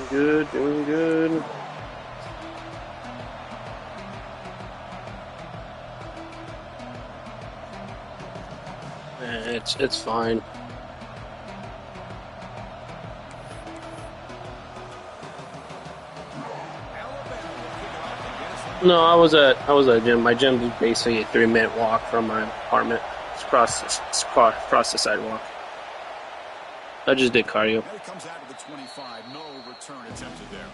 Doing good, doing good. It's fine. No, I was at a gym. My gym is basically a 3-minute walk from my apartment. It's across the sidewalk. I just did cardio. And it comes out to the 25. No return attempted there.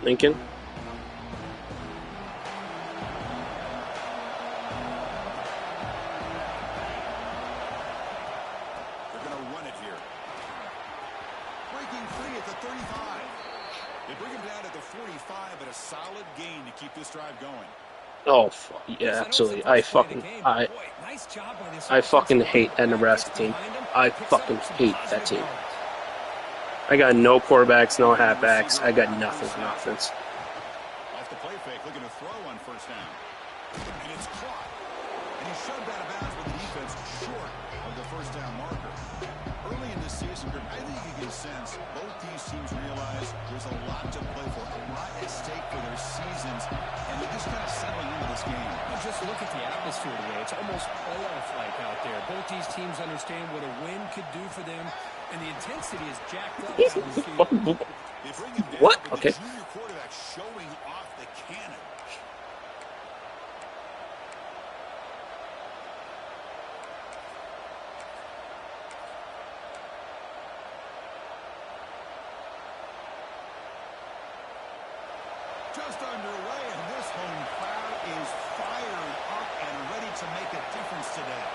Lincoln. They're going to run it here. Breaking free at the 35. They bring him down at the 45, but a solid gain to keep this drive going. Oh, yeah, absolutely. I fucking hate that Nebraska team. I fucking hate that team. I got no quarterbacks, no halfbacks. I got nothing on offense. Off the play fake, looking to throw on first down. And it's caught. And he's shoved out of bounds with the defense short of the first down marker. Early in this season, I think you can sense both these teams realize there's a lot to play for, a lot at stake for their seasons, and they're just kind of settling into this game. Just look at the atmosphere today. It's almost playoff-like out there. Both these teams understand what a win could do for them, and the intensity is jacked up. What? Okay. Junior quarterback showing off the cannon. Just underway, and this home crowd is fired up and ready to make a difference today.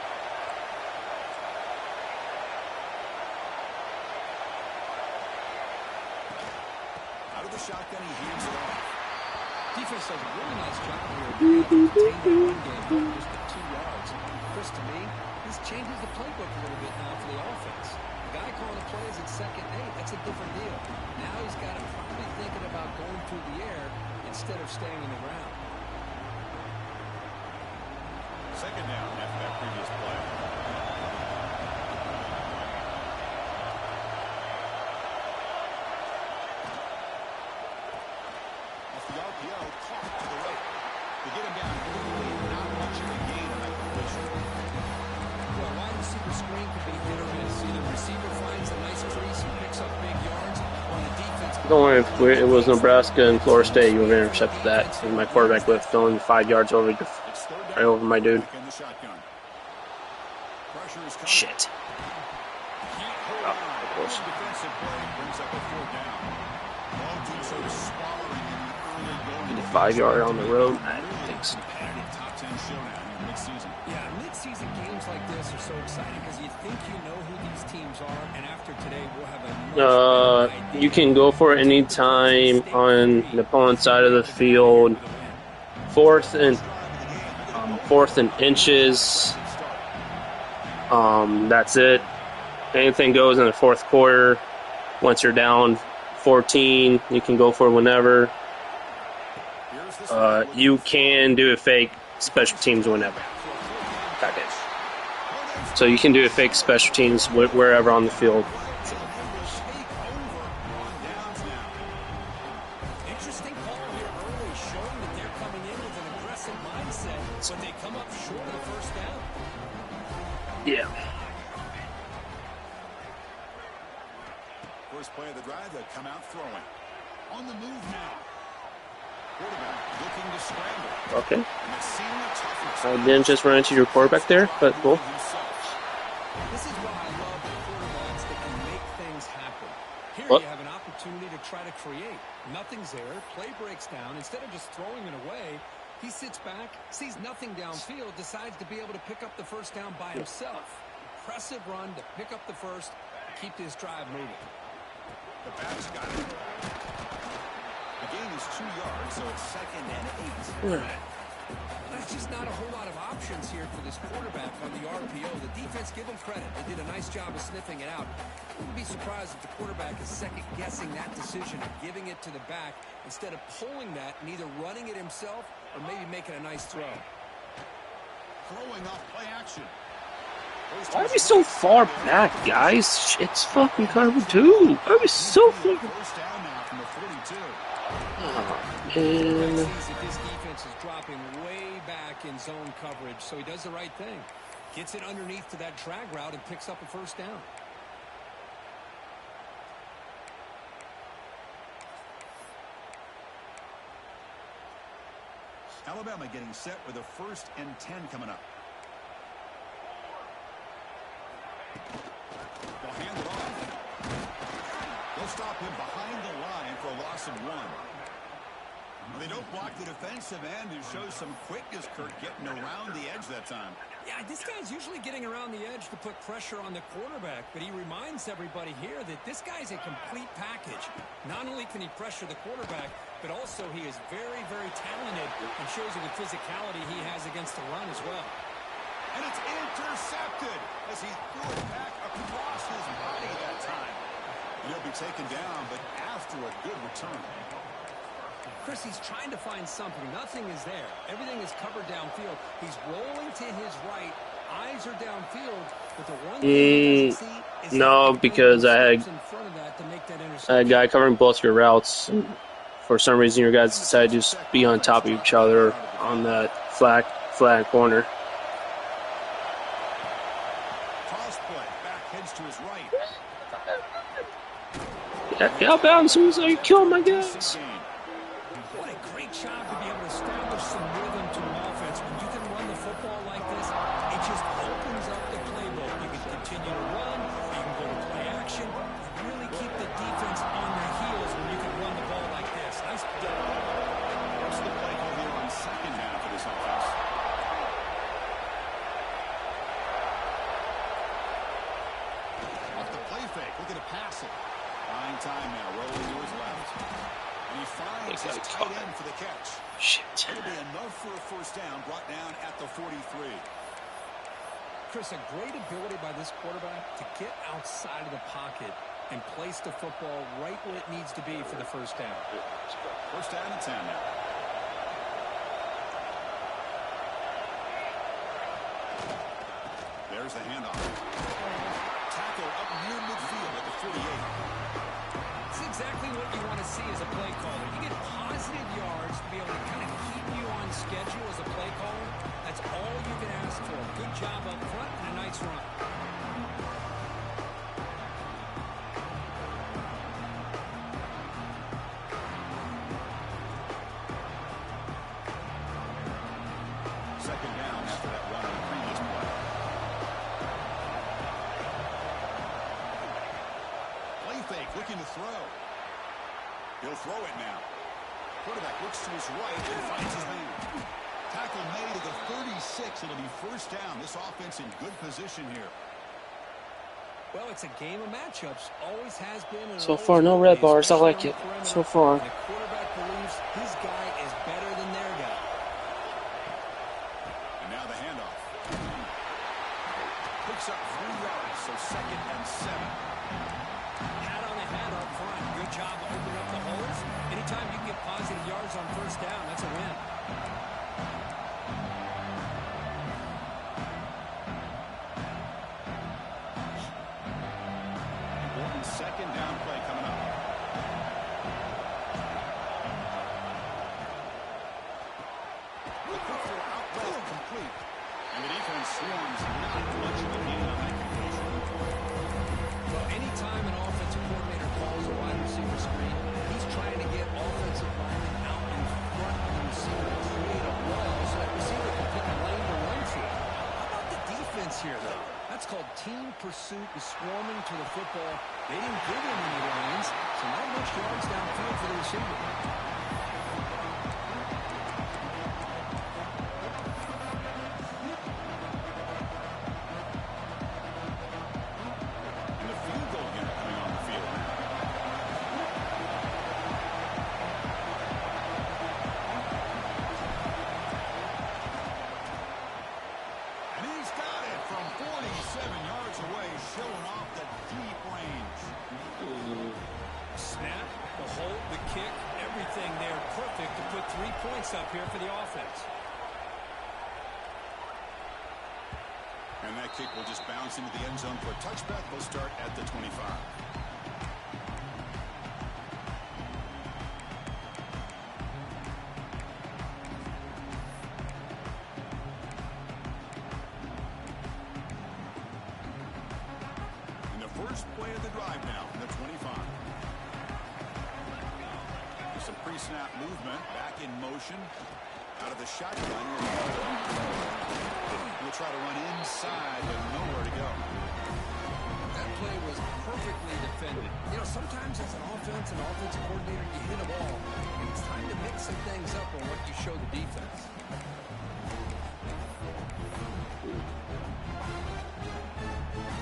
Out of the shotgun, he hands it off. Defense does a really nice job here of being able to contain the run game by just the 2 yards. Chris, to me, this changes the playbook a little bit now for the offense. The guy calling the plays at 2nd and 8, that's a different deal. Now he's got him probably thinking about going through the air instead of staying in the ground. 2nd down after that previous play. Off the RPO, caught to the right. They get him down early, not much of a gain on that completion. Well, wide receiver screen could be hit or miss. Either receiver finds a nice crease and picks up big yards, or the defense... Don't worry, if it was Nebraska and Florida State, you would have intercepted that. And my quarterback left only 5 yards over, right over my dude. Shit. Oh, of course. 5-yard on the road. I don't think so. Yeah, mid-season games like this are so exciting because you think you know who these teams are, and after today we'll have a you can go for it anytime on the opponent's side of the field. Fourth and inches. That's it. Anything goes in the 4th quarter. Once you're down 14, you can go for it whenever. You can do a fake special teams whenever. Okay. So you can do a fake special teams wherever on the field. Interesting call here early, showing that they're coming in with an aggressive mindset, but they come up short of the first down. Yeah. First play of the drive, they'll come out throwing. On the move now. Quarterback looking to scramble. Okay. I didn't just run into your quarterback there, but cool. This is why I love the quarterbacks that can make things happen. Here What? you have an opportunity to try to create. Nothing's there. Play breaks down. Instead of just throwing it away, he sits back, sees nothing downfield, decides to be able to pick up the first down by himself. Impressive run to pick up the first, keep this drive moving. The back's got it. The gain is 2 yards, so it's 2nd and 8. There's just not a whole lot of options here for this quarterback on the RPO. The defense, give them credit. They did a nice job of sniffing it out. I wouldn't be surprised if the quarterback is second-guessing that decision of giving it to the back instead of pulling that and either running it himself or maybe making a nice throw. Throwing off play action. Goes to Why are his we so right, far second back, down. guys? It's fucking cover 2. Why are we so far? First down now from the 42. Oh, Quarterback man. sees that this defense is dropping way back in zone coverage, so he does the right thing. Gets it underneath to that drag route and picks up a first down. Alabama getting set with a 1st and 10 coming up. They'll hand it off. They'll stop him behind the line for a loss of 1. Well, they don't block the defensive end, who shows some quickness, Kirk, getting around the edge that time. Yeah, this guy's usually getting around the edge to put pressure on the quarterback, but he reminds everybody here that this guy's a complete package. Not only can he pressure the quarterback, but also he is very, very talented and shows you the physicality he has against the run as well. And it's intercepted as he threw it back across his body that time. And he'll be taken down, but after a good return. Chris, he's trying to find something. Nothing is there. Everything is covered downfield. He's rolling to his right. Eyes are downfield, but the one thing he doesn't see is No, because I had in front of that to make that interception. a guy covering both your routes. And for some reason, your guys decided to just be on top of each other on that flat corner. Toss play. Back heads to his right. Get out bounds as soon as I kill my guys. Decent gain. What a great job to be able to establish some rhythm to an offense. When you can run the football like this, it just opens up the playbook. You can continue to run, you can go to play action, and really keep the defense on their heels when you can run the ball like this. Nice play. What's the play call here on second half of this offense? Off the play fake, looking to pass it. Buying time now, rolling to his left. And he finds his tight end for the catch. Shit. It'll be enough for a first down, brought down at the 43. Chris, a great ability by this quarterback to get outside of the pocket and place the football right where it needs to be for the first down. First down and 10 now. There's the handoff. Tackle up near midfield at the 48. It's exactly what you want to see as a play caller. You get positive yards to be able to kind of keep you on schedule as a play caller. That's all you can ask for. Good job up front and a nice run. Second down after that run on the previous play. Play fake, looking to throw. He'll throw it now. Quarterback looks to his right and finds his man. Tackle made at the 36. It'll be first down. This offense in good position here. Well, it's a game of matchups. Always has been. And So always far, no will red be, bars. I especially like on it. the perimeter. So far. And the quarterback believes his guy is better than their guy. And now the handoff. Picks up 3 yards, so second and 7. Hat on the head up front. Good job opening up the holes. Anytime you can get positive yards on first down, that's a win. Important second down play coming up. The quick throw out right, complete. And the defense swarms not much of a gain on that completion. Well, anytime an offensive coordinator calls a wide receiver screen, he's trying to get offensive linemen out in front of the receiver to create a wall so that receiver can pick a lane to run to. How about the defense here, though? That's called team pursuit and swarming to the football. They didn't give him any lanes, so not much yards downfield for the receiver. And the field goal unit coming on the field now. And he's got it from 47 yards away, showing off the deep range. Snap, the hold, the kick, everything there perfect to put 3 points up here for the offense. And that kick will just bounce into the end zone for a touchback. They'll start at the 25. And the first play of the drive now from the 25. There's some pre-snap movement. Back in motion. Out of the shotgun. We'll try to run inside, but nowhere to go. That play was perfectly defended. You know, sometimes as an offensive coordinator, you hit a ball. And it's time to mix some things up on what you show the defense.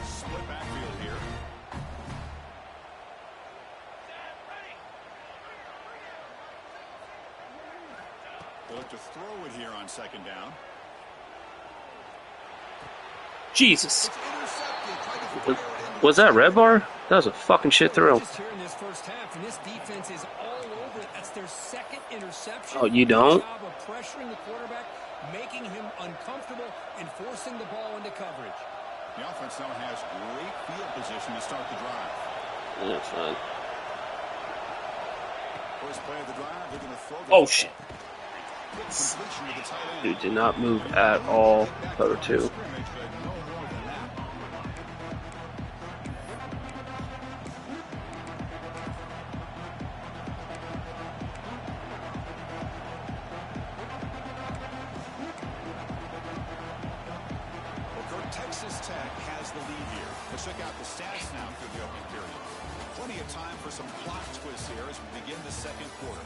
Split backfield here. They'll look to throw it here on second down. Jesus. It's intercepted. Was that red bar? That was a fucking shit throw. Just here in this first half, and this defense is all over it. That's their second interception. Oh, you don't? Good job of pressuring the quarterback, making him uncomfortable, and forcing the ball into coverage. The offense now has great field position to start the drive. That's fine. First play of the drive, they're going to throw the Oh, shit. completion to the tight end. Dude did not move at all. Cover 2. Scrimmage, but no more than that. Well, Texas Tech has the lead here. Let's check out the stats now through the opening period. Plenty of time for some plot twists here as we begin the second quarter.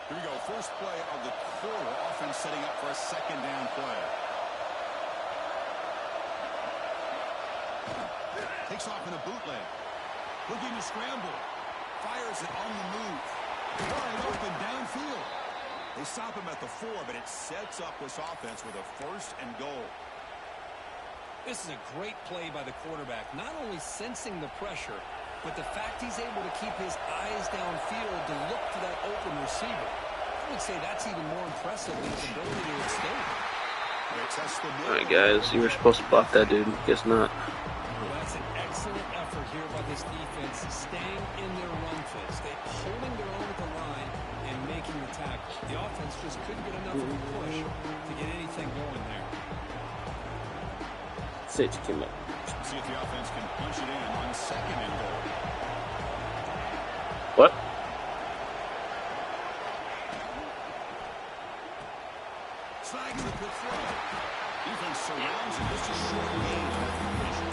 Here we go. First play of the quarter. Offense setting up for a second down play. Takes off in a bootleg. Looking to scramble. Fires it on the move. Wide open downfield. They stop him at the 4, but it sets up this offense with a first and goal. This is a great play by the quarterback, not only sensing the pressure, but the fact he's able to keep his eyes downfield to look to that open receiver. I would say that's even more impressive than his ability to escape. Alright, guys, you were supposed to block that dude. Guess not. Well, that's an excellent effort here by this defense, staying in their run fist. They're holding their own at the line and making the tackle. The offense just couldn't get enough of a push to get anything going there. Sage came up. See if the offense can punch it in on second and goal. What? Snagging the good throw. Defense surrounds him. Just a short gain on that completion.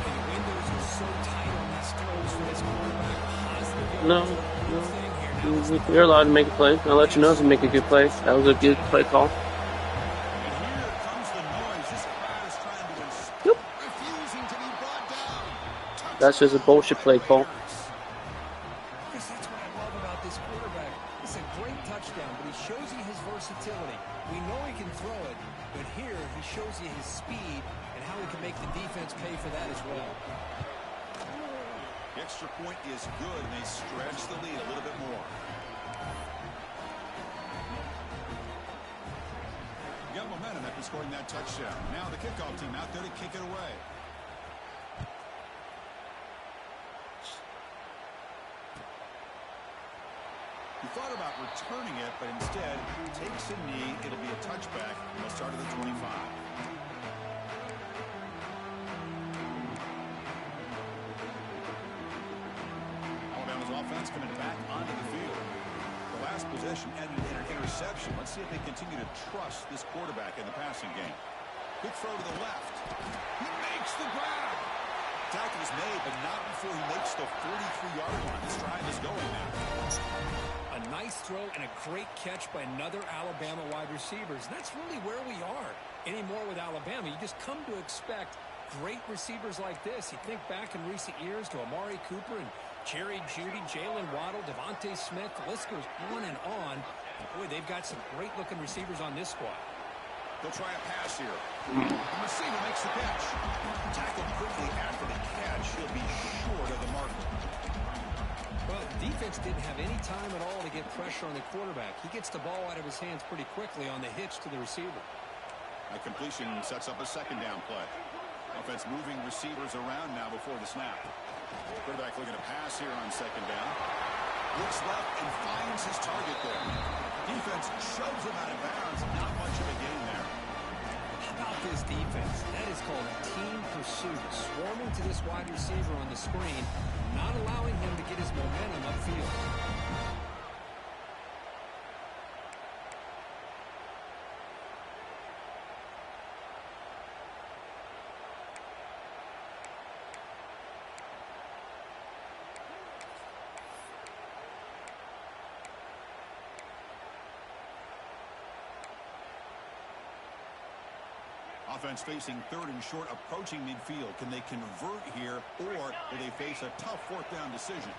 And the windows are so tight on these throws for this quarterback. Positive No. thing here. Now it's You're allowed to make a play. I'll let you know if you make a good play. That was a good play call. And here comes the noise. This crowd is trying to inspire. Yep. Refusing to be brought down. That's just a bullshit play call. Chris, that's what I love about this quarterback. It's a great touchdown, but he shows you his versatility. We know he can throw it, but here he shows you his speed and how he can make the defense pay for that as well. The extra point is good, and they stretch the lead a little bit more. You got momentum after scoring that touchdown. Now the kickoff team out there to kick it away. He thought about returning it, but instead takes a knee. It'll be a touchback. They'll start at the 25. Alabama's offense coming back onto the field. The last possession ended in an interception. Let's see if they continue to trust this quarterback in the passing game. Quick throw to the left. He makes the grab. Tackle is made, but not before he makes the 43-yard line. This drive is going now. A nice throw and a great catch by another Alabama wide receivers. That's really where we are anymore with Alabama. You just come to expect great receivers like this. You think back in recent years to Amari Cooper and Jerry Jeudy, Jalen Waddle, Devontae Smith. The list goes on and on. And boy, they've got some great-looking receivers on this squad. They'll try a pass here. The receiver makes the catch. Tackled quickly after the catch. He'll be short of the marker. Well, defense didn't have any time at all to get pressure on the quarterback. He gets the ball out of his hands pretty quickly on the hitch to the receiver. A completion sets up a second down play. Offense moving receivers around now before the snap. Quarterback looking to pass here on second down. Looks left and finds his target there. Defense shoves him out of bounds. Not much of a gain there. How about this defense? That is called team pursuit. Swarming to this wide receiver on the screen, not allowing him to get his momentum upfield. Offense facing third and short, approaching midfield. Can they convert here, or will they face a tough fourth down decision?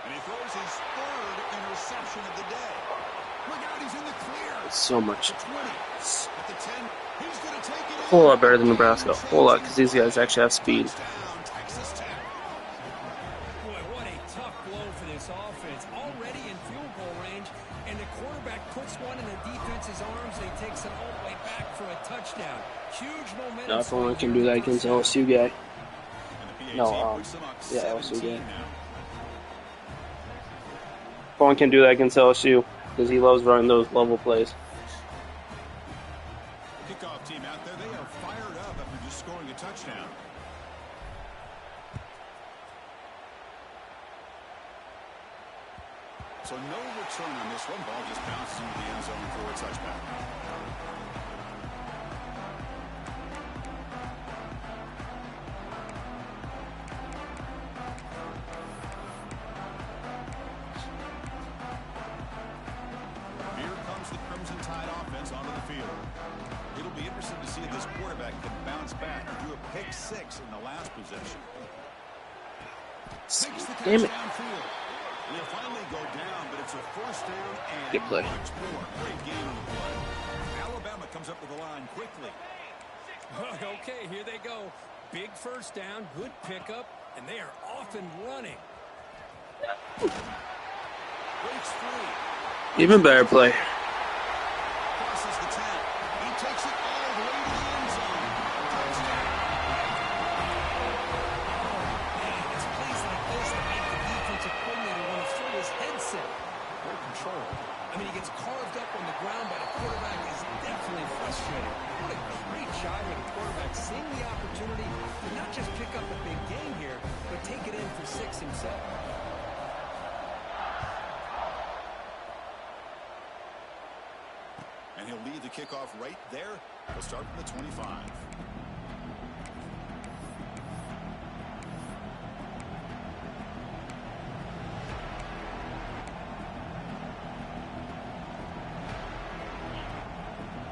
And he throws his third interception of the day. Look out, he's in the clear. So much. At the 20, at the 10, he's going to take it in. A whole lot better than Nebraska. A whole lot, because these guys actually have speed. Touchdown, Texas Tech. Boy, what a tough blow for this offense. Already in field goal range, and the quarterback puts one in the defense's arms, and he takes it all the way back for a touchdown. Huge momentum. Not if one can do that against LSU guy. And the PAT No, puts them up yeah, LSU 17 guy. now. One can do that against LSU, because he loves running those level plays. Kickoff team out there, they are fired up after just scoring a touchdown. So no return on this one. Ball just bounces into the end zone for a touchback. Here comes the Crimson Tide offense onto the field. It'll be interesting to see if this quarterback can bounce back and do a pick six in the last possession. Takes the Damn it. touchdown field. And he'll finally go down, but it's a first down and Good play. much more. Great game on the play. Alabama comes up with the line quickly. Okay, here they go. Big first down, good pickup, and they are off and running. Breaks free. Even better play. Crosses the 10. He takes it all the way to the end zone. Touchdown. Man, it's plays like this that make the defensive coordinator want to fill his headset. What control. I mean, he gets carved up on the ground by the quarterback. Is definitely frustrated. What a great job of the quarterback seeing the opportunity to not just pick up a big game here, but take it in for six himself. And he'll lead the kickoff right there. He'll start from the 25.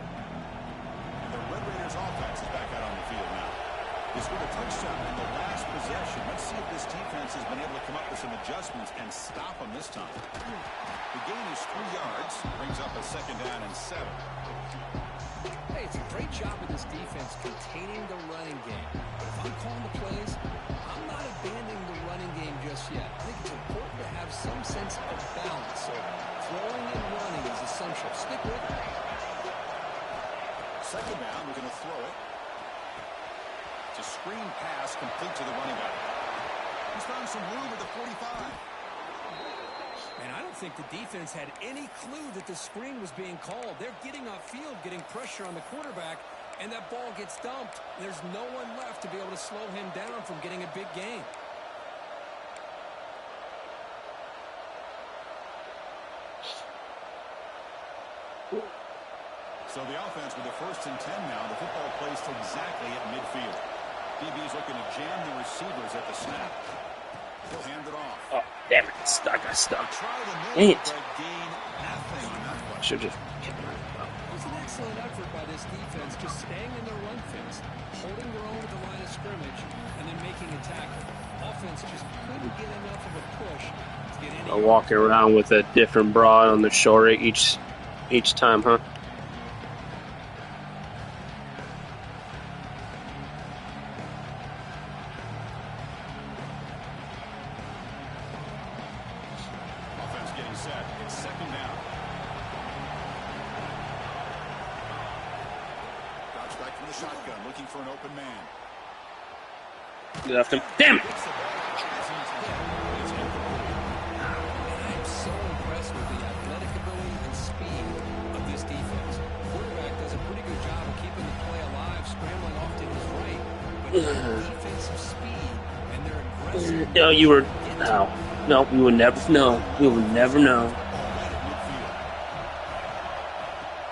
And the Red Raiders offense is back out on the field now. They scored a touchdown in the last possession. Let's see if this defense has been able to come up with some adjustments and stop them this time. The gain is 3 yards. Brings up a second down and 7. Hey, it's a great job of this defense containing the running game. But if I'm calling the plays, I'm not abandoning the running game just yet. I think it's important to have some sense of balance. So throwing and running is essential. Stick with it. Second down, we're going to throw it. It's a screen pass complete to the running back. He's found some room at the 45. And I don't think the defense had any clue that the screen was being called. They're getting off field, getting pressure on the quarterback, and that ball gets dumped. There's no one left to be able to slow him down from getting a big gain. So the offense with the 1st and 10 now. The football placed exactly at midfield. DB's looking to jam the receivers at the snap. He'll hand it off. Oh, damn it. I got stuck. Try to Dang move, it. but gain nothing on that play. Should just. It was an excellent effort by this defense, just staying in their run fence, holding their own at the line of scrimmage, and then making a tackle. Offense just couldn't get enough of a push to get any. Walking around with a different broad on the shoulder each time, huh? set. It's second down. Drops back from the shotgun, looking for an open man. Good after. Damn it! Hits the ball. It's incomplete. I'm so impressed with the athletic ability and speed of this defense. The quarterback does a pretty good job of keeping the play alive, scrambling off to his right. But their defensive speed and their aggressive... No, you were. No. No, we would never know. We would never know. Ball right at midfield.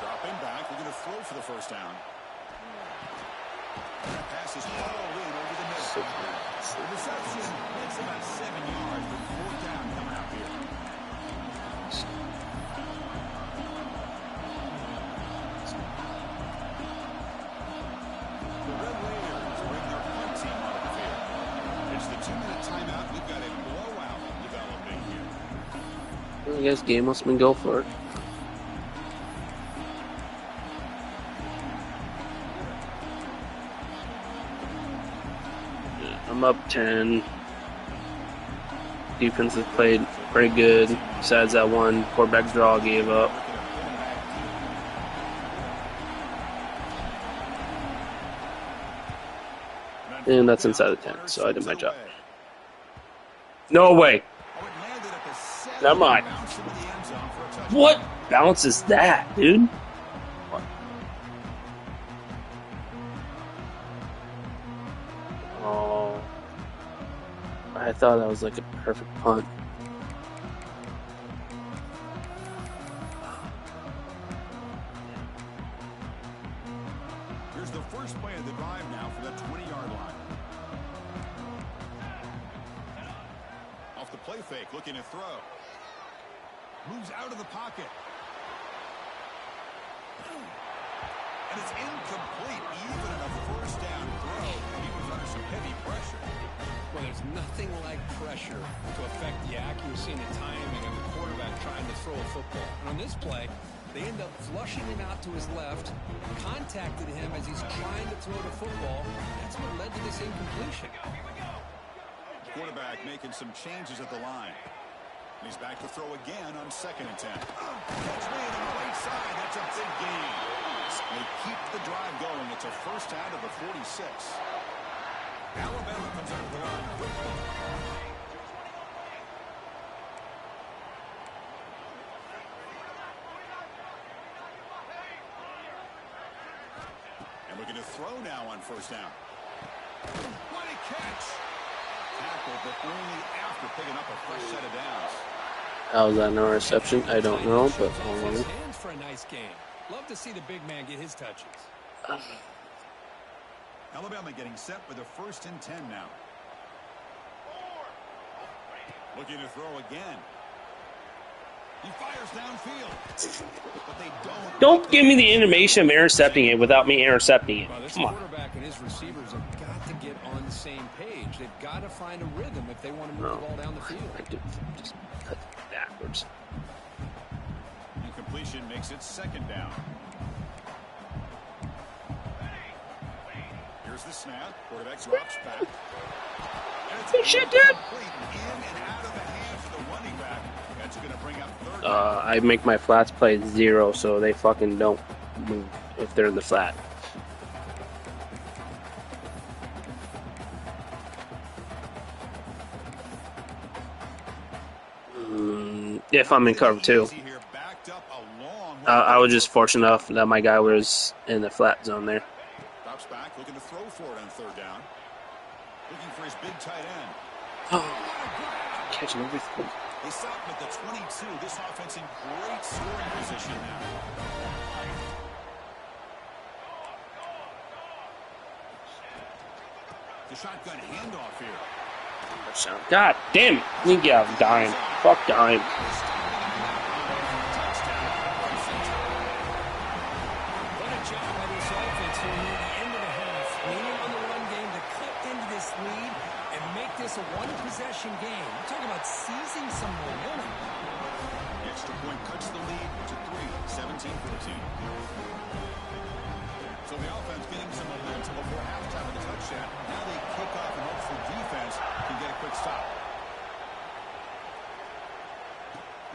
Dropping back, we're going to throw for the first down. That pass is all in over the middle. The reception, it's about 7 yards, but fourth down coming out here. The Red Raiders bring their punt team onto the field. It's the 2-minute timeout. We've got a blowout developing here. I guess game must been go for it. I'm up 10. Defense has played pretty good. Besides that one quarterback draw gave up. And that's inside the 10, so I did my job. No way. Never mind. What bounce is that, dude? Oh. I thought that was like a perfect punt. Here's the first play of the drive now for the 20-yard line. Off the play fake, looking to throw. Moves out of the pocket. And it's incomplete, even in a first down throw. He was under some heavy pressure. Well, there's nothing like pressure to affect the accuracy and the timing of the quarterback trying to throw a football. And on this play, they end up flushing him out to his left, contacted him as he's trying to throw the football. That's what led to this incompletion. Quarterback making some changes at the line. He's back to throw again on 2nd and 10. Catch me on the right side. That's a big gain. They keep the drive going. It's a first down to the 46. Alabama comes under the line. And we're going to throw now on first down. What a catch! Tackled, but only after picking up a fresh set of downs. How was that no reception? I don't know, but Hands for a nice game. Love to see the big man get his touches. Alabama getting set for the 1st and 10 now. Looking to throw again. He fires downfield. But they don't give me the animation of intercepting it without me intercepting it. Well, this Come on. quarterback and his receivers have got to get on the same page. They've got to find a rhythm if they want to move the ball down the field. I did just cut it backwards. Incompletion makes it 2nd down. Here's the snap. Quarterback drops back. Oh shit, dude! In and out of the hands of the running back. That's going to bring up 3rd down. I make my flats play 0, so they fucking don't move if they're in the flat. If I'm in cover 2. I was just fortunate enough that my guy was in the flat zone there. Drops back, looking to throw for it on 3rd down. Looking for his big tight end. Oh, catching everything. They stop him at the 22. This offense in great scoring position now. The shotgun handoff here. God damn it. We get out of dime. Fuck dime. What a job by this offense here near the end of the half. Leaning on the run game to cut into this lead and make this a one-possession game. We're talking about seizing some momentum. The extra point cuts the lead to 3, 17-14. So the offense getting some momentum before halftime with a touchdown. Now they kick off and hope the defense can get a quick stop.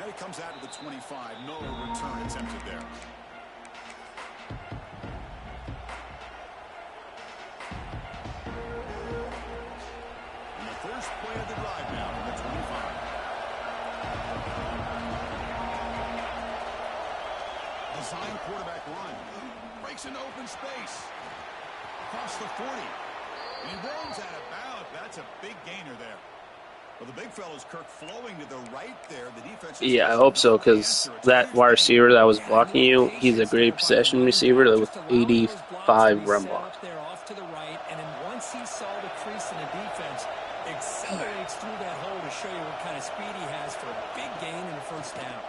And he comes out to the 25. No return attempted there. And the first play of the drive now from the 25. Design quarterback run. Breaks into open space. Across the 40. And he rolls out of bounds. That's a big gainer there. Well, the big fellow's Kirk flowing to the right there. The defense. Yeah, I hope so, because that wide receiver that was blocking you, he's a great possession receiver with 85 run block. There off to the right, and then once he saw the crease in the defense, accelerates through that hole to show you what kind of speed he has for a big gain in the first down.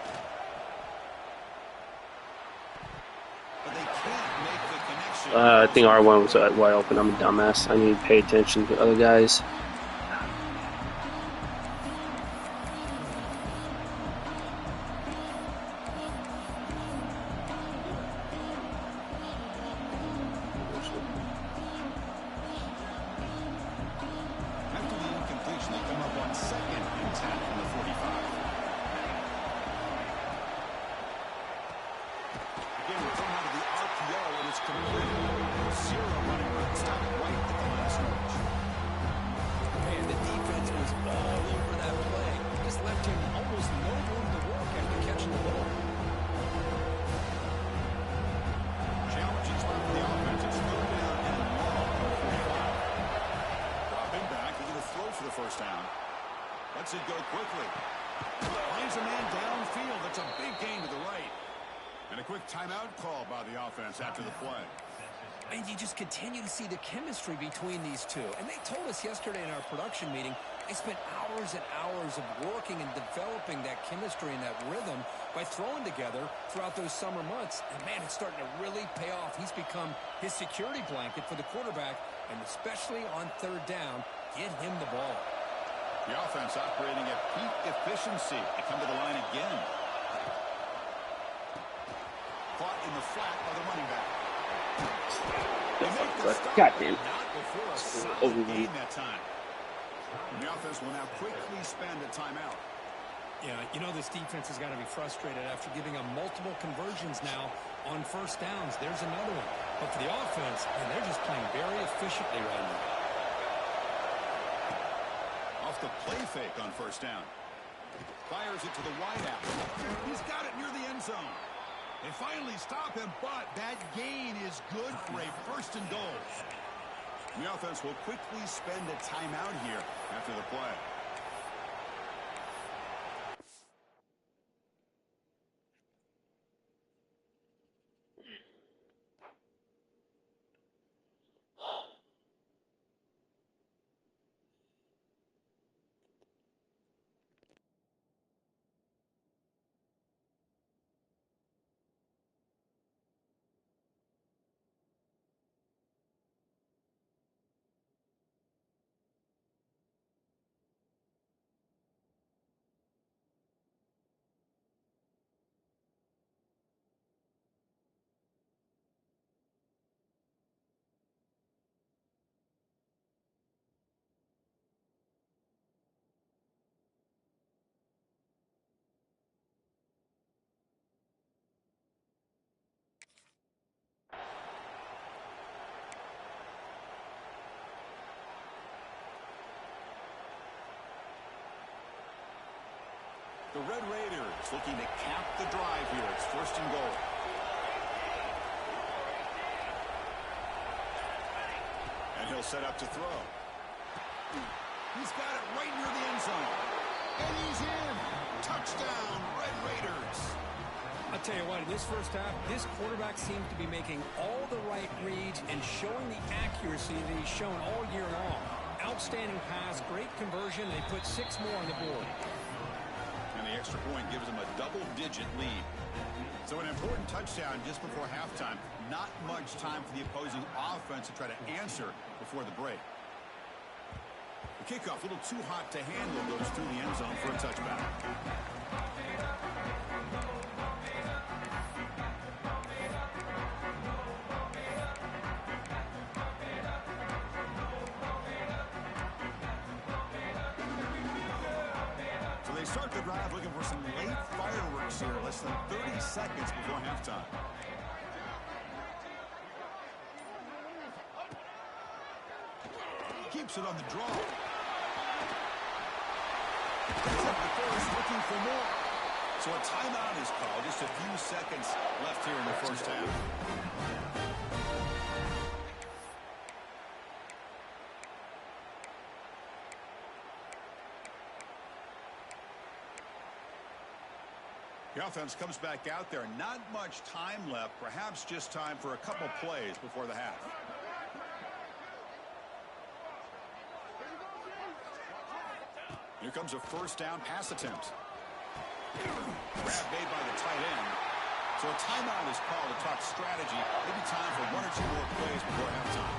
But they can't make the connection. I think R1 was wide open. I'm a dumbass. I need to pay attention to other guys. After the incompletion, they come up on 2nd and 10 from the 45. Again, we're thrown out of the RPO, and it's completed. 0 running route. Stop right at the line of scrimmage. And the defense was all over that play. Just left him almost no room to work after catching the ball. Challenging spot for the offense. It's third down and long from the 45. Dropping back. He's going to throw for the first down. Lets it go quickly. Finds a man downfield. That's a big gain to the right. And a quick timeout call by the offense after the play. And you just continue to see the chemistry between these two. And they told us yesterday in our production meeting, they spent hours and hours of working and developing that chemistry and that rhythm by throwing together throughout those summer months. And, man, it's starting to really pay off. He's become his security blanket for the quarterback, and especially on third down, get him the ball. The offense operating at peak efficiency. They come to the line again. Caught in the flat by the running back. God damn. Not before a solid gain that time. The offense will now quickly spend a timeout. Yeah, you know this defense has got to be frustrated after giving them multiple conversions now on first downs. There's another one. But for the offense, man, they're just playing very efficiently right now. Off the play fake on first down. Fires it to the wide out. He's got it near the end zone. They finally stop him, but that gain is good for a first and goal. The offense will quickly spend a timeout here after the play. The Red Raiders looking to cap the drive here. It's first and goal. And he'll set up to throw. He's got it right near the end zone. And he's in. Touchdown, Red Raiders. I'll tell you what, in this first half, this quarterback seems to be making all the right reads and showing the accuracy that he's shown all year long. Outstanding pass, great conversion. They put 6 more on the board. And the extra point gives them a double-digit lead. So an important touchdown just before halftime. Not much time for the opposing offense to try to answer before the break. The kickoff, a little too hot to handle, goes through the end zone for a touchback. start the drive looking for some late fireworks here, less than 30 seconds before halftime. Keeps it on the draw. Gets up the first, looking for more. So a timeout is called. Just a few seconds left here in the first half. The offense comes back out there. Not much time left. Perhaps just time for a couple plays before the half. Here comes a first down pass attempt. Grab made by the tight end. So a timeout is called to talk strategy. Maybe time for one or two more plays before halftime.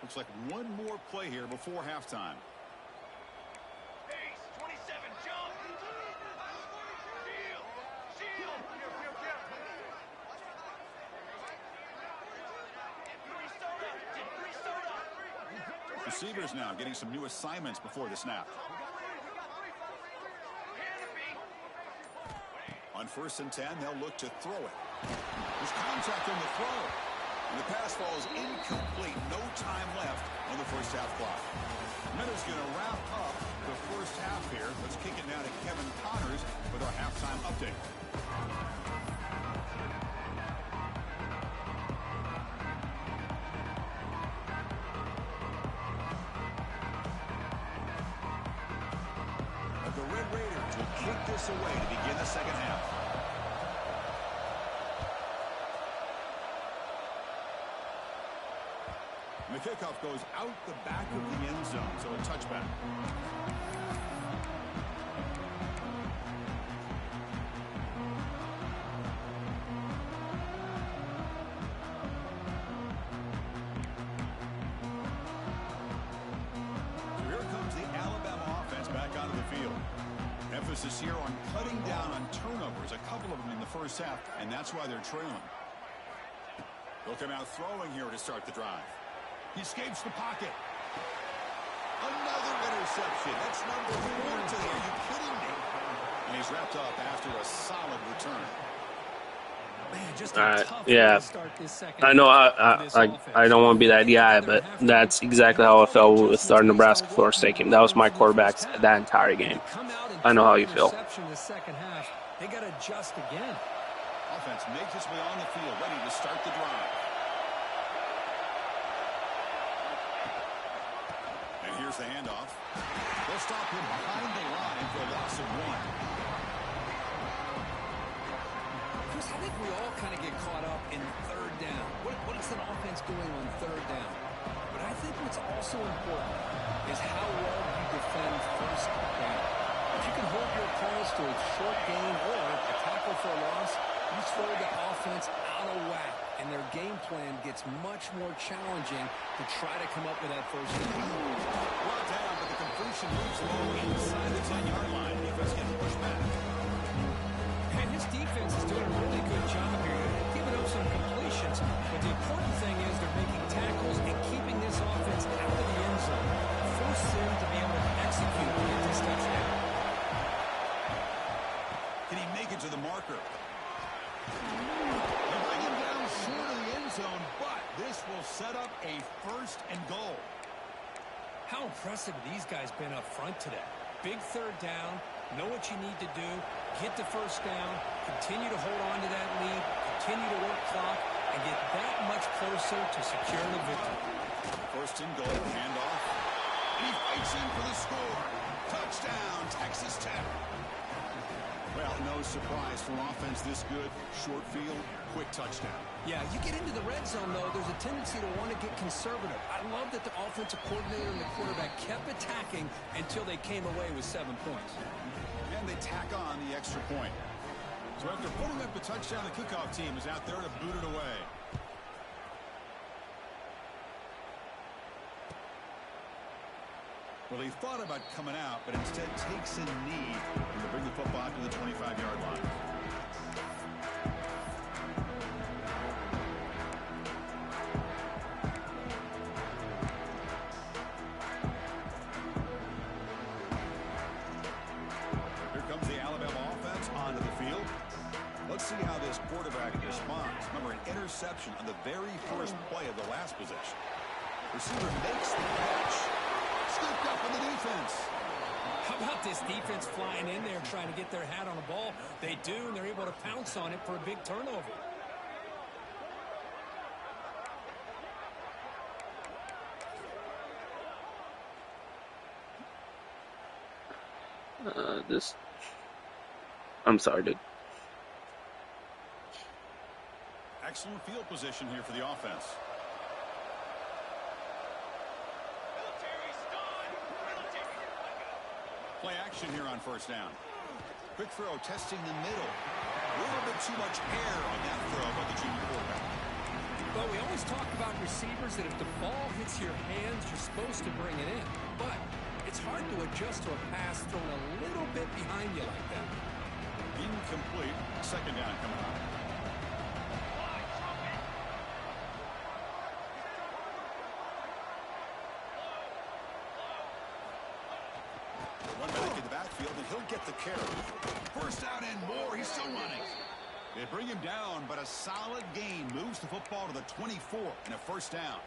Looks like one more play here before halftime. Ace, 27, jump. Shield. Receivers now getting some new assignments before the snap. On 1st and 10, they'll look to throw it. There's contact on the throw. And the pass falls incomplete. No time left on the first half clock. Minutes going to wrap up the first half here. Let's kick it now to Kevin Connors with our halftime update. The Red Raiders will kick this away to begin the second half. The kickoff goes out the back of the end zone, so a touchback. So here comes the Alabama offense back onto the field. Emphasis here on cutting down on turnovers, a couple of them in the first half, and that's why they're trailing. They'll come out throwing here to start the drive. He escapes the pocket. Another interception. That's number 4 today. Are you kidding me? And he's wrapped up after a solid return. Man, just a tough way Yeah. to start this second I know half for this I don't want to be that guy, but that's exactly how I felt with our Nebraska Florida State game. That was my quarterback that entire game. I know how you feel. The second half, they got to adjust again. Offense makes its way on the field, ready to start the drive. And here's the handoff. They'll stop him behind the line for a loss of 1. Chris, I think we all kind of get caught up in third down. What is an offense doing on third down? But I think what's also important is how well you defend first down. If you can hold your opponents to a short gain or a tackle for a loss, you throw the offense out of whack, and their game plan gets much more challenging to try to come up with that first down. Brought down, but the completion moves low inside the 10-yard line. Defense getting pushed back. And this defense is doing a really good job here, giving up some completions. But the important thing is they're making tackles and keeping this offense out of the end zone. Force them to be able to execute and get this touchdown. Can he make it to the marker? They bring him down short of the end zone, but this will set up a 1st and goal. How impressive have these guys been up front today? Big third down, know what you need to do, get the first down, continue to hold on to that lead, continue to work clock, and get that much closer to securing the victory. 1st and goal, handoff. And he fights in for the score. Touchdown, Texas Tech. Well, no surprise for offense this good. Short field, quick touchdown. Yeah, you get into the red zone, though, there's a tendency to want to get conservative. I love that the offensive coordinator and the quarterback kept attacking until they came away with 7 points. And they tack on the extra point. So after putting up the touchdown, the kickoff team is out there to boot it away. Well, he thought about coming out, but instead takes a knee to bring the football to the 25-yard line. interception on the very first play of the last possession. Receiver makes the catch. Scooped up in the defense. How about this defense flying in there trying to get their hat on the ball? They do, and they're able to pounce on it for a big turnover. I'm sorry, dude. Excellent field position here for the offense. Play action here on first down. Quick throw testing the middle. A little bit too much air on that throw by the junior quarterback. But we always talk about receivers that if the ball hits your hands, you're supposed to bring it in. But it's hard to adjust to a pass thrown a little bit behind you like that. Incomplete. Second down coming up. One back in the backfield, and he'll get the carry. First down and more. He's still running. They bring him down, but a solid gain moves the football to the 24 and a first down.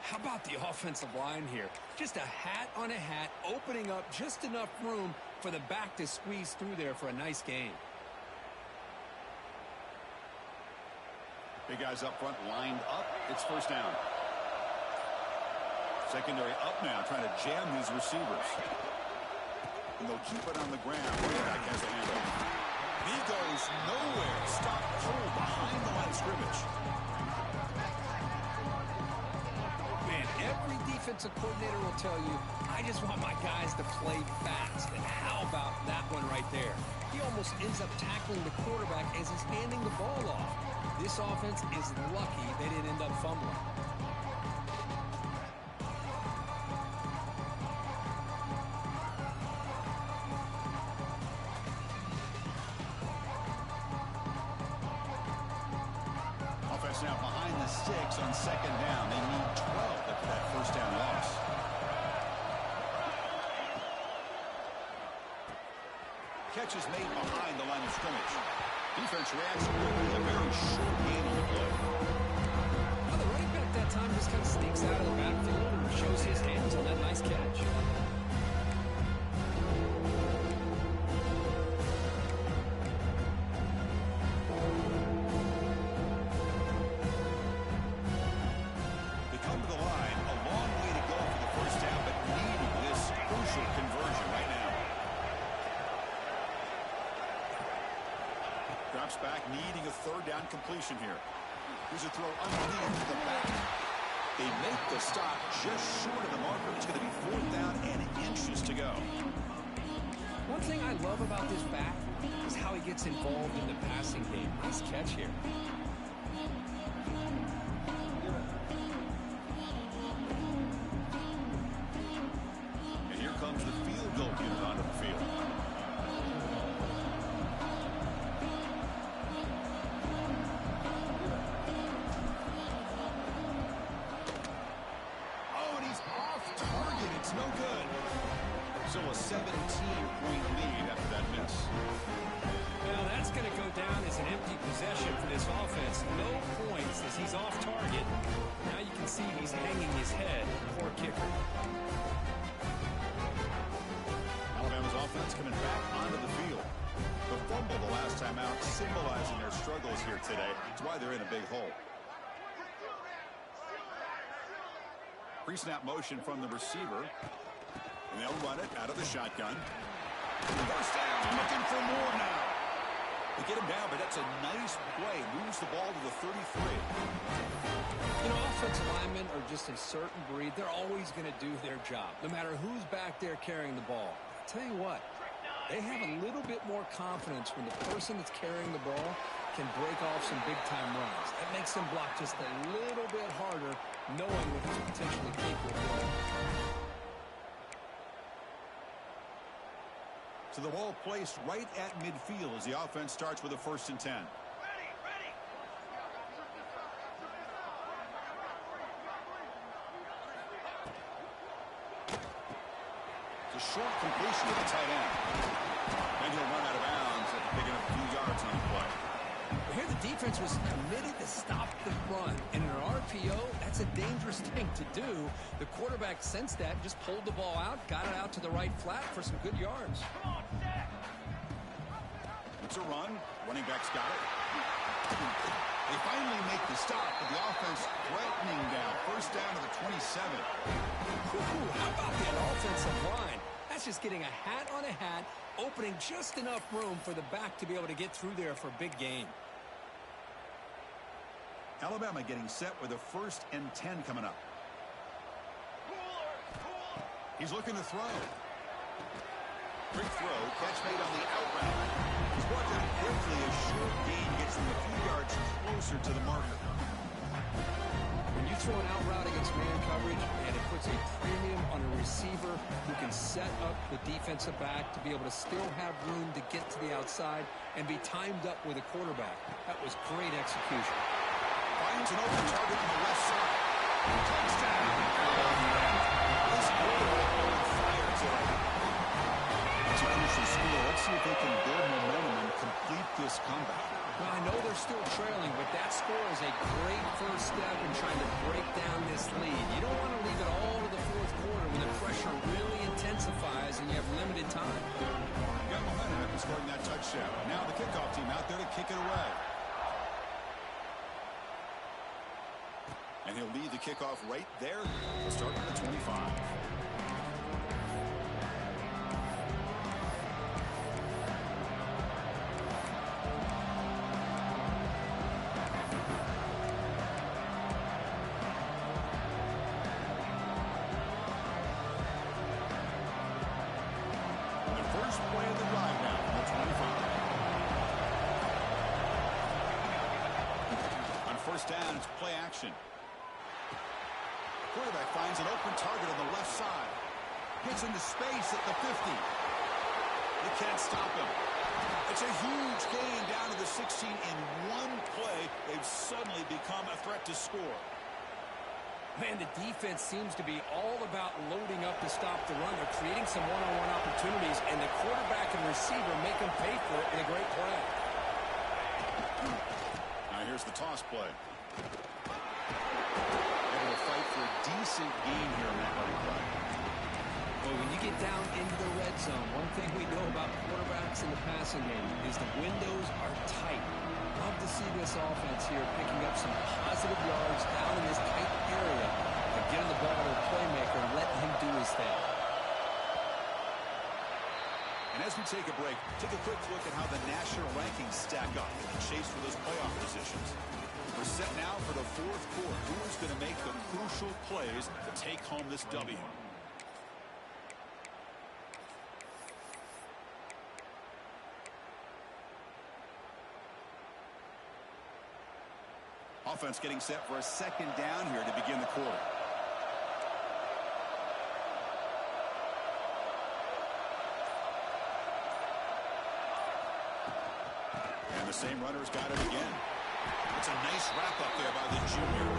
How about the offensive line here? Just a hat on a hat, opening up just enough room for the back to squeeze through there for a nice gain. Big guys up front lined up. It's first down. Secondary up now, trying to jam these receivers. And they'll keep it on the ground. Quarterback has a handoff. He goes nowhere. Stopped cold behind the line of scrimmage. Man, every defensive coordinator will tell you, I just want my guys to play fast. And how about that one right there? He almost ends up tackling the quarterback as he's handing the ball off. This offense is lucky they didn't end up fumbling. Now behind the sticks on second down. They need 12 after that first down loss. Catch is made behind the line of scrimmage. Defense reacts quickly. A very short game on the play. Well, the running back that time just kind of sneaks out of the backfield and shows his hands on that nice catch. Drops back, needing a third down completion here. Here's a throw underneath to the back. They make the stop just short of the marker. It's going to be fourth down and inches to go. One thing I love about this back is how he gets involved in the passing game. Nice catch here. And here comes the field goal unit onto the field. No good. So a 17-point lead after that miss. Well, that's going to go down as an empty possession for this offense. No points as he's off target. Now you can see he's hanging his head. Poor kicker. Alabama's offense coming back onto the field. The fumble the last time out, symbolizing their struggles here today. That's why they're in a big hole. Pre-snap motion from the receiver. And they'll run it out of the shotgun. First down, looking for more now. They get him down, but that's a nice play. Moves the ball to the 33. You know, offensive linemen are just a certain breed. They're always going to do their job, no matter who's back there carrying the ball. I'll tell you what, they have a little bit more confidence when the person that's carrying the ball can break off some big-time runs. That makes them block just a little bit harder, knowing what he's potentially capable of doing. So the ball placed right at midfield as the offense starts with a 1st and 10. Ready. It's a short completion to the tight end. And he'll run out of bounds after picking up a few yards on the play. Here the defense was committed to stop the run. And in an RPO, that's a dangerous thing to do. The quarterback sensed that, just pulled the ball out, got it out to the right flat for some good yards. Come on, Zach. It's a run. Running back's got it. They finally make the stop, but the offense threatening down. First down to the 27. Ooh, how about that offensive line? That's just getting a hat on a hat, opening just enough room for the back to be able to get through there for a big gain. Alabama getting set with a 1st and 10 coming up. Cooler. He's looking to throw. Quick throw, catch made on the out route. He's brought down quickly. A short gain gets him a few yards closer to the marker. When you throw an out route against man coverage, and it puts a premium on a receiver who can set up the defensive back to be able to still have room to get to the outside and be timed up with a quarterback. That was great execution. Finds an open target on the left side. Touchdown! This quarterback on fire today. To finish the score, let's see if they can build momentum and complete this comeback. Well, I know they're still trailing, but that score is a great first step in trying to break down this lead. You don't want to leave it all to the fourth quarter when the pressure really intensifies and you have limited time. Got momentum after scoring that touchdown. Now the kickoff team out there to kick it away. And he'll lead the kickoff right there. We'll start at the 25. First play of the drive now from the 25. On first down, it's play action. Quarterback finds an open target on the left side. Gets into space at the 50. They can't stop him. It's a huge gain down to the 16 in one play. They've suddenly become a threat to score. Man, the defense seems to be all about loading up to stop the run. They're creating some one-on-one opportunities, and the quarterback and receiver make them pay for it in a great play. Now here's the toss play. Able to fight for a decent gain here in that running play. Well, when you get down into the red zone, one thing we know about quarterbacks in the passing game is the windows are tight. Love to see this offense here picking up some positive yards down in this tight area and getting the ball to a playmaker and letting him do his thing. And as we take a break, take a quick look at how the national rankings stack up in the chase for those playoff positions. We're set now for the fourth quarter. Who is going to make the crucial plays to take home this W? Offense getting set for a second down here to begin the quarter. And the same runner's got it again. It's a nice wrap up there by the junior.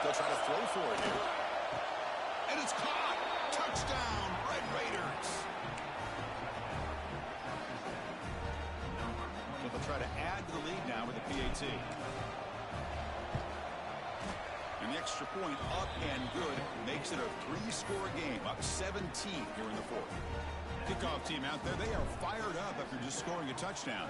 They'll try to throw for it here. And it's caught. Touchdown, Red Raiders. So they'll try to add to the lead now with a PAT. And the extra point up and good makes it a 3-score game, up 17 here in the fourth. Kickoff team out there, they are fired up after just scoring a touchdown.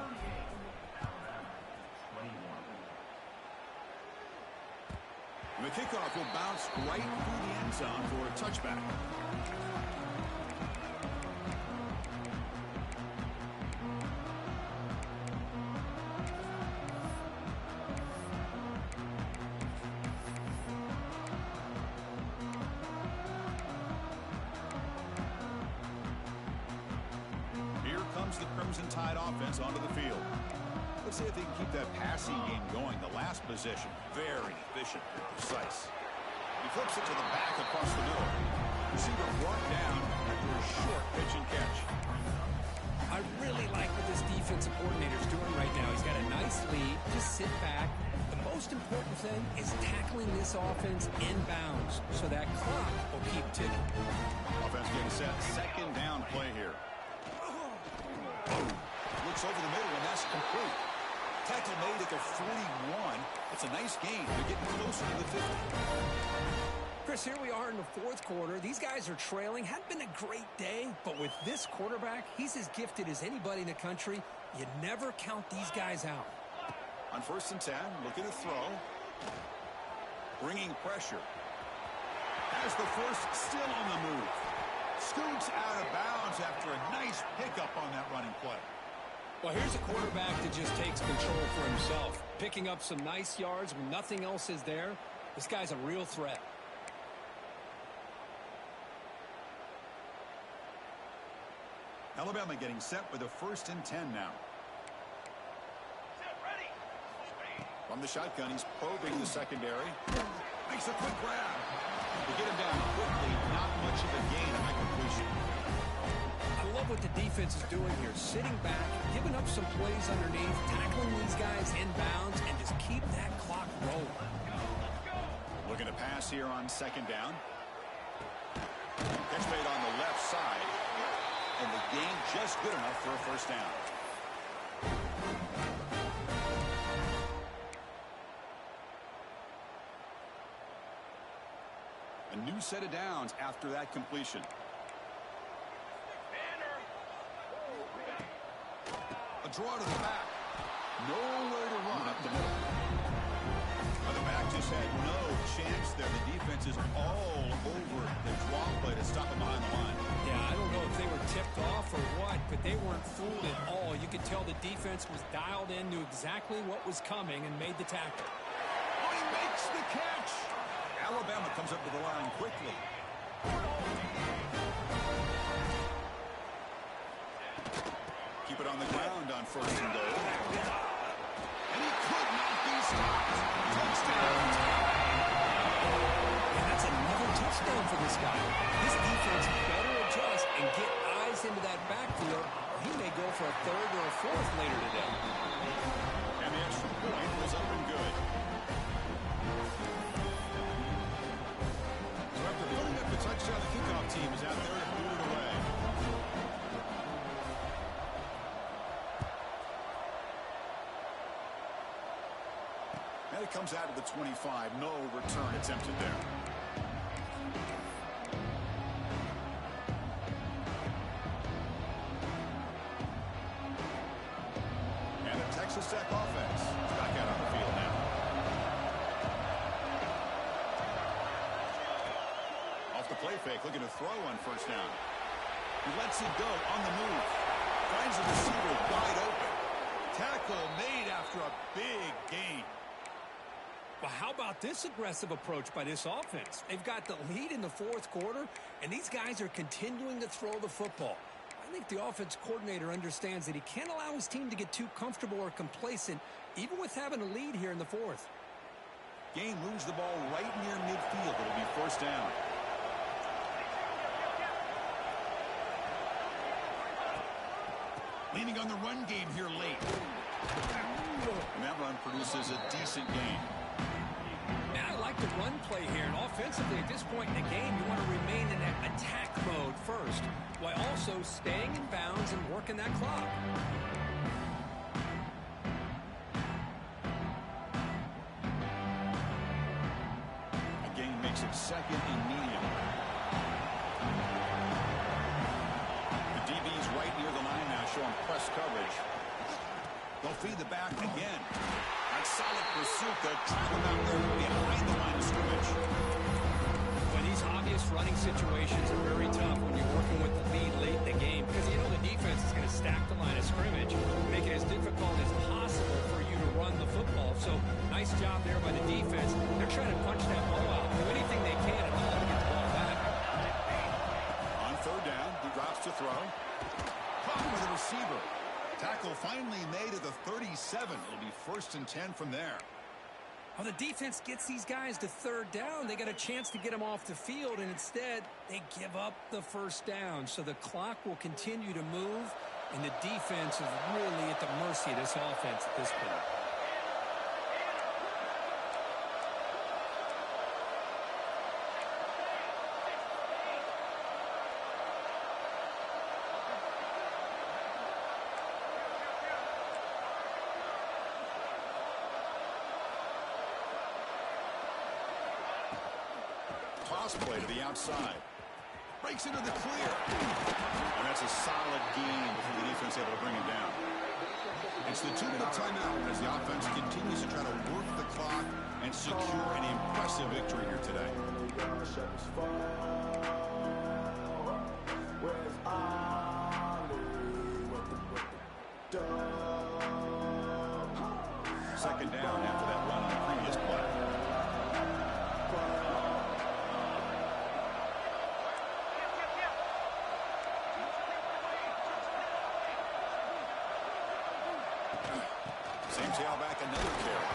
The kickoff will bounce right through the end zone for a touchback. Here comes the Crimson Tide offense onto the field. Let's see if they can keep that passing game going. The last possession, very efficient and precise. He flips it to the back across the middle. Receiver brought down after a short pitch and catch. I really like what this defensive coordinator is doing right now. He's got a nice lead. Just sit back. The most important thing is tackling this offense inbounds so that clock will keep ticking. Offense getting set. Second down play here. Looks over the middle, and that's complete. Tackle made at the 41. It's a nice gain. They're getting closer to the 50. Chris, here we are in the fourth quarter. These guys are trailing. Hadn't been a great day, but with this quarterback, he's as gifted as anybody in the country. You never count these guys out. On 1st and 10, looking to throw. Bringing pressure. Has the first, still on the move. Scoots out of bounds after a nice pickup on that running play. Well, here's a quarterback that just takes control for himself. Picking up some nice yards when nothing else is there. This guy's a real threat. Alabama getting set with a 1st and 10 now. Set, ready. From the shotgun, he's probing the secondary. Makes a quick grab. To get him down quickly, not much of a gain on that completion. I love what the defense is doing here. Sitting back, giving up some plays underneath, tackling these guys inbounds, and just keep that clock rolling. Looking to pass here on 2nd down. Catch made on the left side. And the gain just good enough for a 1st down. A new set of downs after that completion. A draw to the back. Nowhere to run up the middle. The back just had no chance there. The defense is all over the draw play to stop him behind the line. Yeah, I don't know if they were tipped off or what, but they weren't fooled at all. You could tell the defense was dialed in, knew exactly what was coming, and made the tackle. Oh, he makes the catch. Alabama comes up to the line quickly. Keep it on the ground on 1st and goal. And he could not be stopped. Touchdown. And that's another touchdown for this guy. This defense better adjust and get eyes into that backfield, or he may go for a 3rd or a 4th later today. And the extra point was up and good. So after building up the touchdown, the kickoff team is out there to boot it away. And it comes out of the 25. No return attempted there. And the Texas Tech offense is back out on the field now. Off the play fake, looking to throw on 1st down. He lets it go on the move. Finds the receiver wide open. Tackle made after a big gain. Well, how about this aggressive approach by this offense? They've got the lead in the 4th quarter, and these guys are continuing to throw the football. I think the offense coordinator understands that he can't allow his team to get too comfortable or complacent, even with having a lead here in the 4th. Gain moves the ball right near midfield. It'll be 1st down. Leaning on the run game here late. And that run produces a decent gain. Now I like the run play here, and offensively at this point in the game, you want to remain in that attack mode first, while also staying in bounds and working that clock. A gain makes it 2nd and medium. The DB's right near the line now, showing press coverage. They'll feed the back again. That solid pursuit. They'll trap him out there behind the line of scrimmage. When these obvious running situations are very tough when you're working with the lead late in the game, because you know the defense is going to stack the line of scrimmage, make it as difficult as possible for you to run the football. So nice job there by the defense. They're trying to punch that ball out, do anything they can at all to get the ball back. On 3rd down, he drops to throw. Caught with a receiver. Tackle finally made at the 37. It'll be 1st and 10 from there. Well, the defense gets these guys to 3rd down. They got a chance to get them off the field, and instead they give up the 1st down. So the clock will continue to move, and the defense is really at the mercy of this offense at this point. Toss play to the outside. Breaks into the clear. And that's a solid gain before the defense able to bring him down. It's the 2-minute timeout as the offense continues to try to work the clock and secure an impressive victory here today. 2nd down after that run on the previous play. Same tailback, another carry.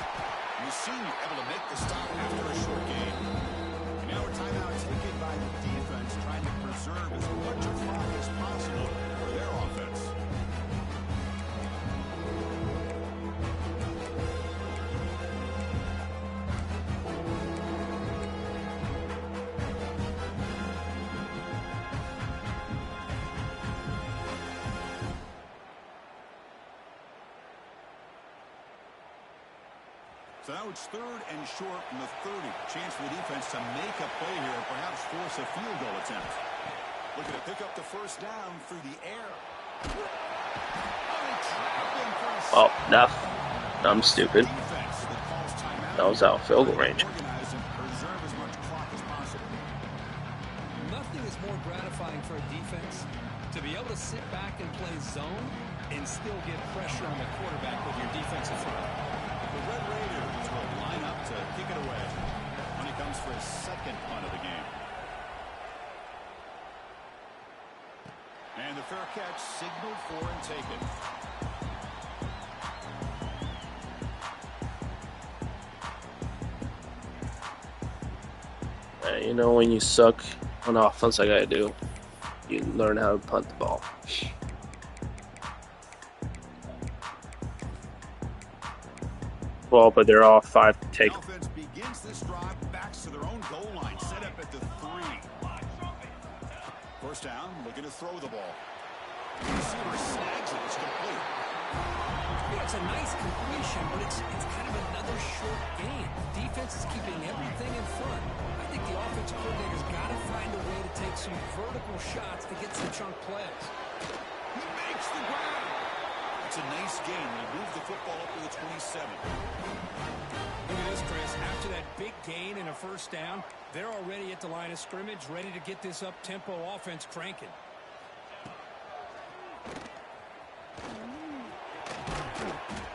And the senior able to make the stop after a short gain. And now a timeout taken by the defense, trying to preserve as much of clock as possible for their offense. So now it's 3rd and short from the 30. Chance for the defense to make a play here or perhaps force a field goal attempt. Looking to pick up the 1st down through the air. Oh, enough. I'm stupid. That was out of field goal range. Nothing is more gratifying for a defense to be able to sit back and play zone and still get pressure on the quarterback with your defensive front. The Red Raiders will line up to kick it away when he comes for his 2nd punt of the game. And the fair catch signaled for and taken. You know, when you suck on offense, I gotta do, you learn how to punt the ball. Well, but they're all 5 to take. The offense begins this drive, backs to their own goal line, set up at the 3. 1st down, looking to throw the ball. The receiver snags it, it's complete. Yeah, it's a nice completion, but it's kind of another short game. Defense is keeping everything in front. I think the offensive coordinator's got to find a way to take some vertical shots to get some chunk plays. He makes the grab. It's a nice game. They move the football up to the 27. Look at this, Chris. After that big gain and a 1st down, they're already at the line of scrimmage, ready to get this up-tempo offense cranking.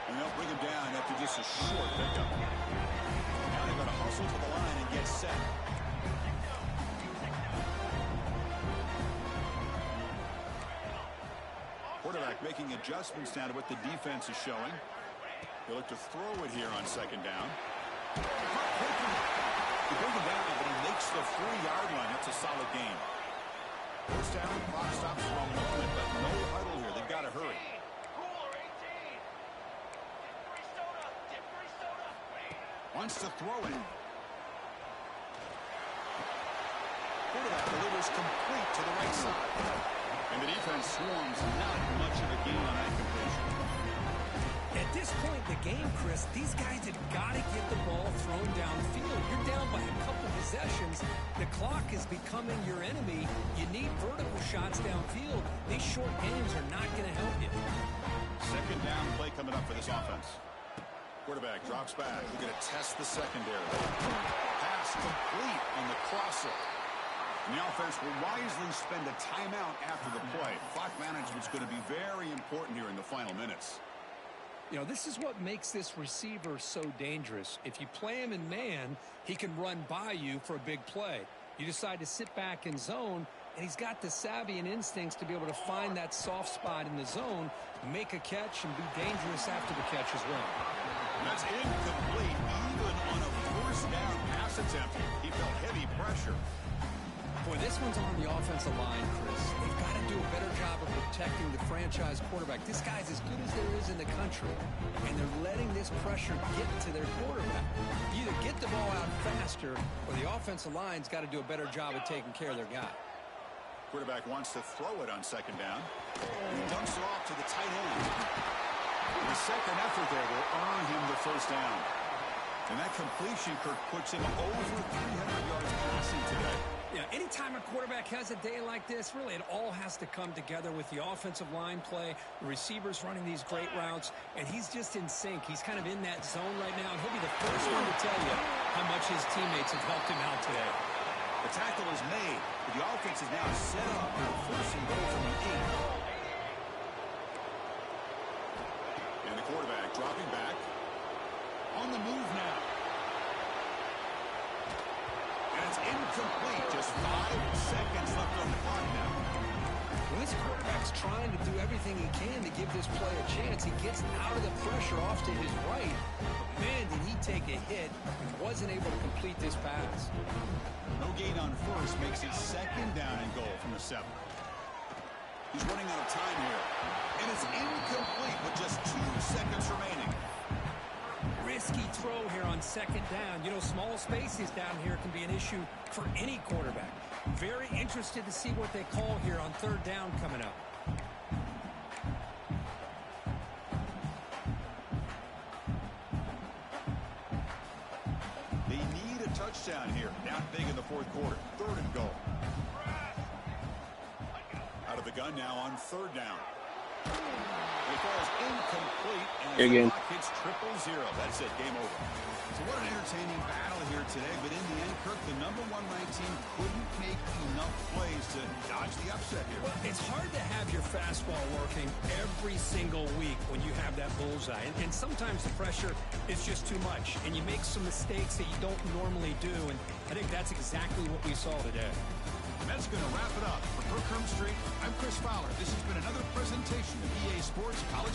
And they'll bring him down after just a short pickup. Now they've got to hustle to the line and get set. Quarterback making adjustments now to what the defense is showing. They look to throw it here on 2nd down. They bring him down, but he makes the 3-yard line. That's a solid gain. 1st down, clock stops for a moment, but no huddle here. They've got to hurry. Wants to throw it. Quarterback delivers complete to the right side. And the defense swarms, not much of a gain on that completion. At this point in the game, Chris, these guys have got to get the ball thrown downfield. You're down by a couple possessions. The clock is becoming your enemy. You need vertical shots downfield. These short games are not going to help you. 2nd down play coming up for this offense. Quarterback drops back. We're going to test the secondary. Pass complete on the crosser. And the offense will wisely spend a timeout after the play. Clock management's going to be very important here in the final minutes. You know, this is what makes this receiver so dangerous. If you play him in man, he can run by you for a big play. You decide to sit back in zone, And he's got the savvy and instincts to be able to find that soft spot in the zone, make a catch, and be dangerous after the catch as well. That's incomplete. Even on a first down pass attempt, he felt heavy pressure. Boy, this one's on the offensive line, Chris. They've got to do a better job of protecting the franchise quarterback. This guy's as good as there is in the country, and they're letting this pressure get to their quarterback. Either get the ball out faster, or the offensive line's got to do a better job of taking care of their guy. Quarterback wants to throw it on second down. He dumps it off to the tight end. And the second effort there will earn him the first down. And that completion, Kirk, puts him over 300 yards passing today. Yeah, anytime a quarterback has a day like this, really it all has to come together with the offensive line play, the receivers running these great routes, and he's just in sync. He's kind of in that zone right now, and he'll be the first one to tell you how much his teammates have helped him out today. The tackle is made, but the offense is now set up on a first and goal from the 8. And the quarterback dropping back. On the move now. And it's incomplete. Just 5 seconds left on the clock now. Well, this quarterback's trying to do everything he can to give this play a chance. He gets out of the pressure off to his right. But man, did he take a hit and wasn't able to complete this pass. No gain on first makes it second down and goal from the 7. He's running out of time here. And it's incomplete with just 2 seconds remaining. Risky throw here on second down. You know, small spaces down here can be an issue for any quarterback. Very interested to see what they call here on third down coming up. They need a touchdown here. Down big in the fourth quarter. Third and goal. Out of the gun now on third down. It falls incomplete, and the clock hits 0-0. That's it, game over. So what an entertaining battle here today, but in the end, Kirk, the number 1 ranked team couldn't make enough plays to dodge the upset here. Well, it's hard to have your fastball working every single week when you have that bullseye, and sometimes the pressure is just too much, and you make some mistakes that you don't normally do, and I think that's exactly what we saw today. And that's going to wrap it up. For Kirk Herbstreit, I'm Chris Fowler. This has been another presentation of EA Sports College